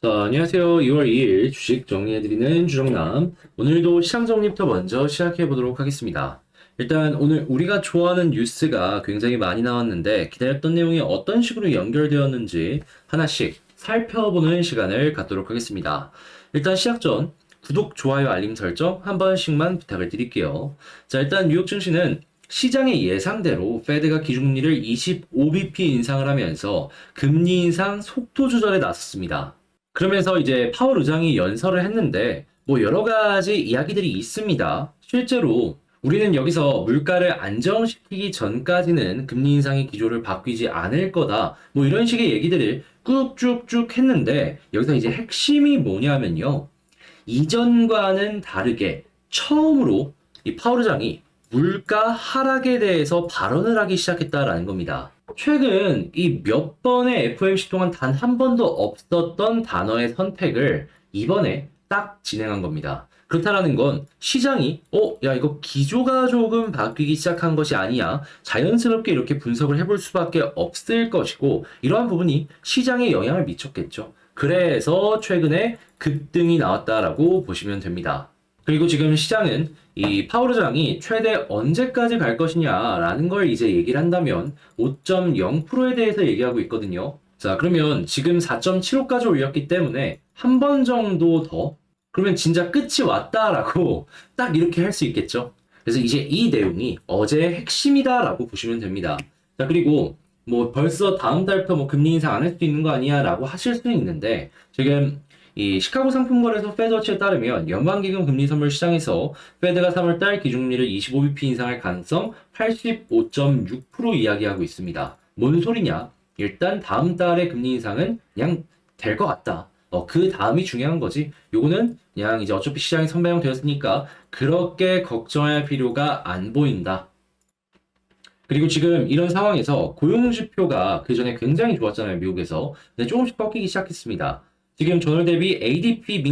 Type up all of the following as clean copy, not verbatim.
자, 안녕하세요. 2월 2일 주식 정리해드리는 주정남. 오늘도 시장 정리부터 먼저 시작해보도록 하겠습니다. 일단 오늘 우리가 좋아하는 뉴스가 굉장히 많이 나왔는데 기다렸던 내용이 어떤 식으로 연결되었는지 하나씩 살펴보는 시간을 갖도록 하겠습니다. 일단 시작 전 구독, 좋아요, 알림 설정 한 번씩만 부탁을 드릴게요. 자, 일단 뉴욕 증시는 시장의 예상대로 페드가 기준금리를 25bp 인상을 하면서 금리 인상 속도 조절에 나섰습니다. 그러면서 이제 파월 의장이 연설을 했는데 뭐 여러 가지 이야기들이 있습니다. 실제로 우리는 여기서 물가를 안정시키기 전까지는 금리 인상의 기조를 바뀌지 않을 거다. 뭐 이런 식의 얘기들을 쭉쭉쭉 했는데 여기서 이제 핵심이 뭐냐면요. 이전과는 다르게 처음으로 이 파월 의장이 물가 하락에 대해서 발언을 하기 시작했다라는 겁니다. 최근 이 몇 번의 FOMC 동안 단 한 번도 없었던 단어의 선택을 이번에 딱 진행한 겁니다. 그렇다라는 건 시장이 야 이거 기조가 조금 바뀌기 시작한 것이 아니야. 자연스럽게 이렇게 분석을 해볼 수밖에 없을 것이고 이러한 부분이 시장에 영향을 미쳤겠죠. 그래서 최근에 급등이 나왔다라고 보시면 됩니다. 그리고 지금 시장은 이 파월 의장이 최대 언제까지 갈 것이냐라는 걸 이제 얘기를 한다면 5.0%에 대해서 얘기하고 있거든요. 자, 그러면 지금 4.75까지 올렸기 때문에 한 번 정도 더 그러면 진짜 끝이 왔다라고 딱 이렇게 할 수 있겠죠. 그래서 이제 이 내용이 어제의 핵심이다라고 보시면 됩니다. 자, 그리고 뭐 벌써 다음 달부터 뭐 금리 인상 안 할 수도 있는 거 아니야라고 하실 수는 있는데 지금 이 시카고 상품거래소 페드워치에 따르면 연방기금 금리 선물 시장에서 페드가 3월달 기준금리를 25bp 인상할 가능성 85.6% 이야기하고 있습니다. 뭔 소리냐? 일단 다음 달에 금리 인상은 그냥 될 것 같다. 그 다음이 중요한 거지. 요거는 그냥 이제 어차피 시장이 선배형 되었으니까 그렇게 걱정할 필요가 안 보인다. 그리고 지금 이런 상황에서 고용지표가 그 전에 굉장히 좋았잖아요, 미국에서. 근데 조금씩 꺾이기 시작했습니다. 지금 전월 대비 ADP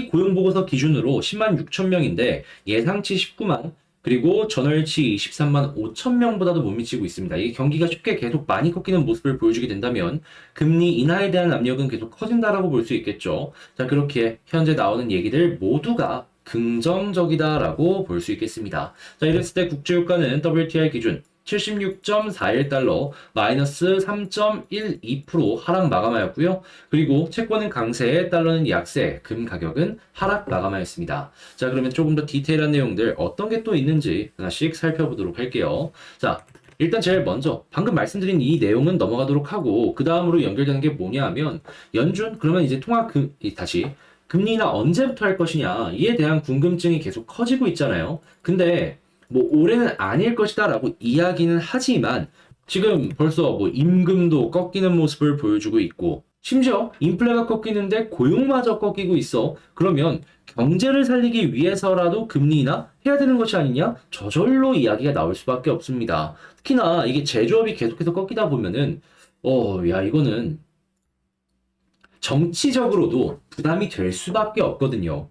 고용보고서 기준으로 10만 6천 명인데 예상치 19만 그리고 전월치 23만 5천 명보다도 못 미치고 있습니다. 이게 경기가 쉽게 계속 많이 꺾이는 모습을 보여주게 된다면 금리 인하에 대한 압력은 계속 커진다라고 볼 수 있겠죠. 자, 그렇게 현재 나오는 얘기들 모두가 긍정적이다라고 볼 수 있겠습니다. 자, 이랬을 때 국제유가는 WTI 기준 76.41달러 마이너스 3.12% 하락 마감하였고요. 그리고 채권은 강세, 달러는 약세, 금 가격은 하락 마감하였습니다. 자, 그러면 조금 더 디테일한 내용들 어떤 게 또 있는지 하나씩 살펴보도록 할게요. 자, 일단 제일 먼저 방금 말씀드린 이 내용은 넘어가도록 하고 그 다음으로 연결되는 게 뭐냐 하면 연준 그러면 이제 다시 금리나 언제부터 할 것이냐 이에 대한 궁금증이 계속 커지고 있잖아요. 근데 뭐 올해는 아닐 것이다라고 이야기는 하지만 지금 벌써 뭐 임금도 꺾이는 모습을 보여주고 있고 심지어 인플레가 꺾이는데 고용마저 꺾이고 있어. 그러면 경제를 살리기 위해서라도 금리나 해야 되는 것이 아니냐? 저절로 이야기가 나올 수밖에 없습니다. 특히나 이게 제조업이 계속해서 꺾이다 보면은 야 이거는 정치적으로도 부담이 될 수밖에 없거든요.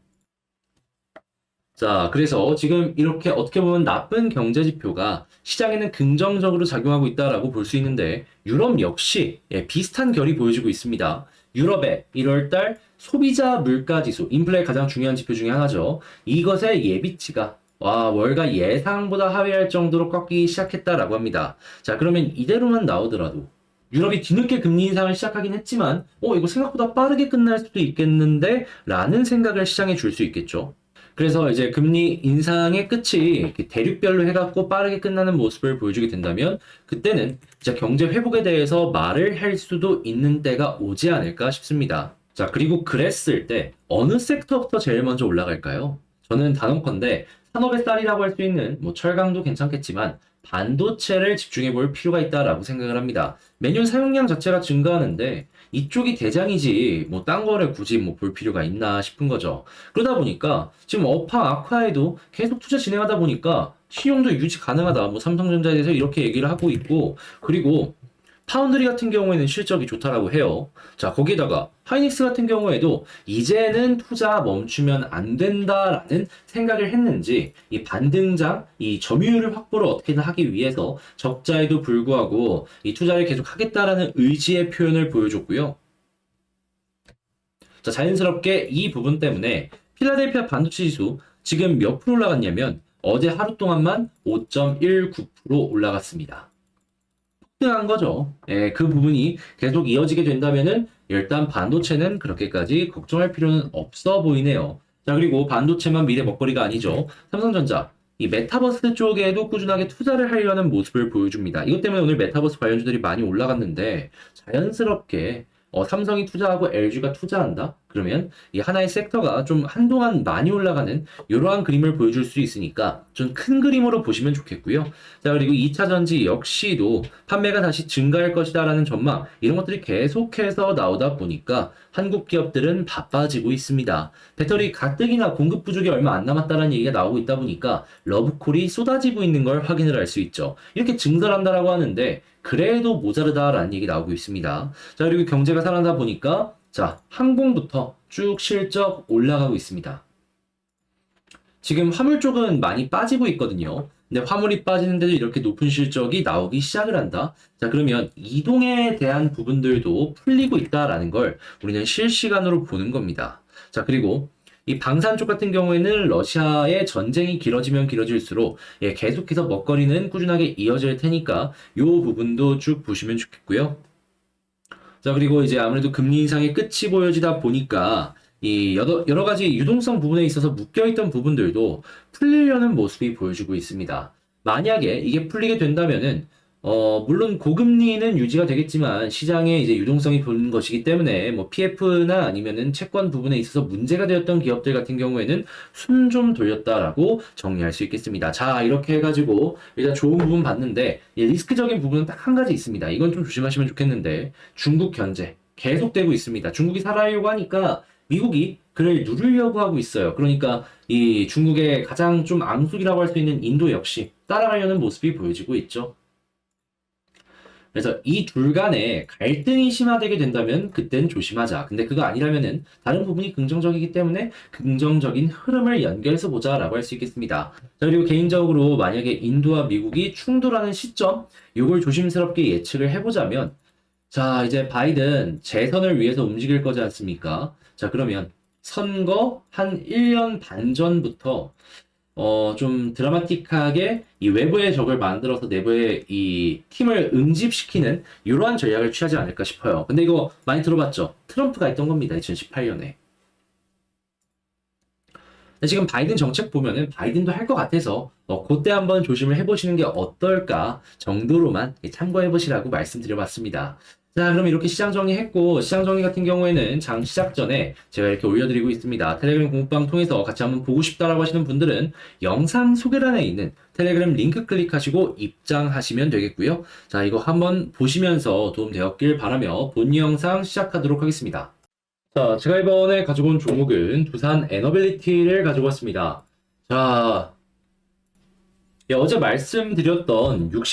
자, 그래서 지금 이렇게 어떻게 보면 나쁜 경제 지표가 시장에는 긍정적으로 작용하고 있다라고 볼 수 있는데 유럽 역시 비슷한 결이 보여지고 있습니다. 유럽의 1월달 소비자 물가 지수, 인플레의 가장 중요한 지표 중에 하나죠. 이것의 예비치가 월가 예상보다 하회할 정도로 꺾이기 시작했다라고 합니다. 자, 그러면 이대로만 나오더라도 유럽이 뒤늦게 금리 인상을 시작하긴 했지만 이거 생각보다 빠르게 끝날 수도 있겠는데 라는 생각을 시장에 줄 수 있겠죠. 그래서 이제 금리 인상의 끝이 대륙별로 해갖고 빠르게 끝나는 모습을 보여주게 된다면 그때는 진짜 경제 회복에 대해서 말을 할 수도 있는 때가 오지 않을까 싶습니다. 자, 그리고 그랬을 때 어느 섹터부터 제일 먼저 올라갈까요? 저는 단언컨대 산업의 쌀이라고 할 수 있는 뭐 철강도 괜찮겠지만 반도체를 집중해 볼 필요가 있다라고 생각을 합니다. 매년 사용량 자체가 증가하는데 이쪽이 대장이지 뭐 딴 거를 굳이 뭐 볼 필요가 있나 싶은 거죠. 그러다 보니까 지금 업황 악화에도 계속 투자 진행하다 보니까 신용도 유지 가능하다. 뭐 삼성전자에 대해서 이렇게 얘기를 하고 있고 그리고 파운드리 같은 경우에는 실적이 좋다라고 해요. 자, 거기에다가 하이닉스 같은 경우에도 이제는 투자 멈추면 안 된다라는 생각을 했는지 이 반등장, 이 점유율을 확보를 어떻게든 하기 위해서 적자에도 불구하고 이 투자를 계속 하겠다라는 의지의 표현을 보여줬고요. 자, 자연스럽게 이 부분 때문에 필라델피아 반도체 지수 지금 몇 프로 올라갔냐면 어제 하루 동안만 5.19% 올라갔습니다. 폭등한 거죠. 예, 그 부분이 계속 이어지게 된다면은 일단 반도체는 그렇게까지 걱정할 필요는 없어 보이네요. 자, 그리고 반도체만 미래 먹거리가 아니죠. 삼성전자. 이 메타버스 쪽에도 꾸준하게 투자를 하려는 모습을 보여줍니다. 이것 때문에 오늘 메타버스 관련주들이 많이 올라갔는데 자연스럽게 삼성이 투자하고 LG가 투자한다? 그러면 이 하나의 섹터가 좀 한동안 많이 올라가는 이러한 그림을 보여줄 수 있으니까 좀 큰 그림으로 보시면 좋겠고요. 자, 그리고 2차 전지 역시도 판매가 다시 증가할 것이다라는 전망, 이런 것들이 계속해서 나오다 보니까 한국 기업들은 바빠지고 있습니다. 배터리 가뜩이나 공급 부족이 얼마 안 남았다는 얘기가 나오고 있다 보니까 러브콜이 쏟아지고 있는 걸 확인을 할 수 있죠. 이렇게 증설한다라고 하는데 그래도 모자르다라는 얘기 나오고 있습니다. 자, 그리고 경제가 살아나다 보니까 자, 항공부터 쭉 실적 올라가고 있습니다. 지금 화물 쪽은 많이 빠지고 있거든요. 근데 화물이 빠지는데도 이렇게 높은 실적이 나오기 시작을 한다. 자, 그러면 이동에 대한 부분들도 풀리고 있다라는 걸 우리는 실시간으로 보는 겁니다. 자, 그리고 이 방산 쪽 같은 경우에는 러시아의 전쟁이 길어지면 길어질수록 계속해서 먹거리는 꾸준하게 이어질 테니까 이 부분도 쭉 보시면 좋겠고요. 자, 그리고 이제 아무래도 금리 인상의 끝이 보여지다 보니까 이 여러 가지 유동성 부분에 있어서 묶여있던 부분들도 풀리려는 모습이 보여주고 있습니다. 만약에 이게 풀리게 된다면은 물론 고금리는 유지가 되겠지만 시장에 이제 유동성이 보는 것이기 때문에 뭐 PF나 아니면은 채권 부분에 있어서 문제가 되었던 기업들 같은 경우에는 숨 좀 돌렸다라고 정리할 수 있겠습니다. 자, 이렇게 해가지고 일단 좋은 부분 봤는데 이 리스크적인 부분은 딱 한 가지 있습니다. 이건 좀 조심하시면 좋겠는데 중국 견제 계속되고 있습니다. 중국이 살아려고 하니까 미국이 그를 누르려고 하고 있어요. 그러니까 이 중국의 가장 좀 앙숙이라고 할 수 있는 인도 역시 따라가려는 모습이 보여지고 있죠. 그래서 이 둘 간에 갈등이 심화되게 된다면 그땐 조심하자. 근데 그거 아니라면은 다른 부분이 긍정적이기 때문에 긍정적인 흐름을 연결해서 보자라고 할 수 있겠습니다. 자, 그리고 개인적으로 만약에 인도와 미국이 충돌하는 시점, 이걸 조심스럽게 예측을 해보자면 자, 이제 바이든 재선을 위해서 움직일 거지 않습니까? 자, 그러면 선거 한 1년 반 전부터 좀 드라마틱하게 이 외부의 적을 만들어서 내부의 이 팀을 응집시키는 이러한 전략을 취하지 않을까 싶어요. 근데 이거 많이 들어봤죠? 트럼프가 했던 겁니다. 2018년에. 지금 바이든 정책 보면은 바이든도 할 것 같아서 그때 한번 조심을 해보시는 게 어떨까 정도로만 참고해보시라고 말씀드려봤습니다. 자, 그럼 이렇게 시장 정리했고 시장 정리 같은 경우에는 장 시작 전에 제가 이렇게 올려드리고 있습니다. 텔레그램 공부방 통해서 같이 한번 보고 싶다라고 하시는 분들은 영상 소개란에 있는 텔레그램 링크 클릭하시고 입장하시면 되겠고요. 자, 이거 한번 보시면서 도움되었길 바라며 본 영상 시작하도록 하겠습니다. 자, 제가 이번에 가지고 온 종목은 두산 에너빌리티를 가지고 왔습니다. 자, 어제 말씀드렸던 60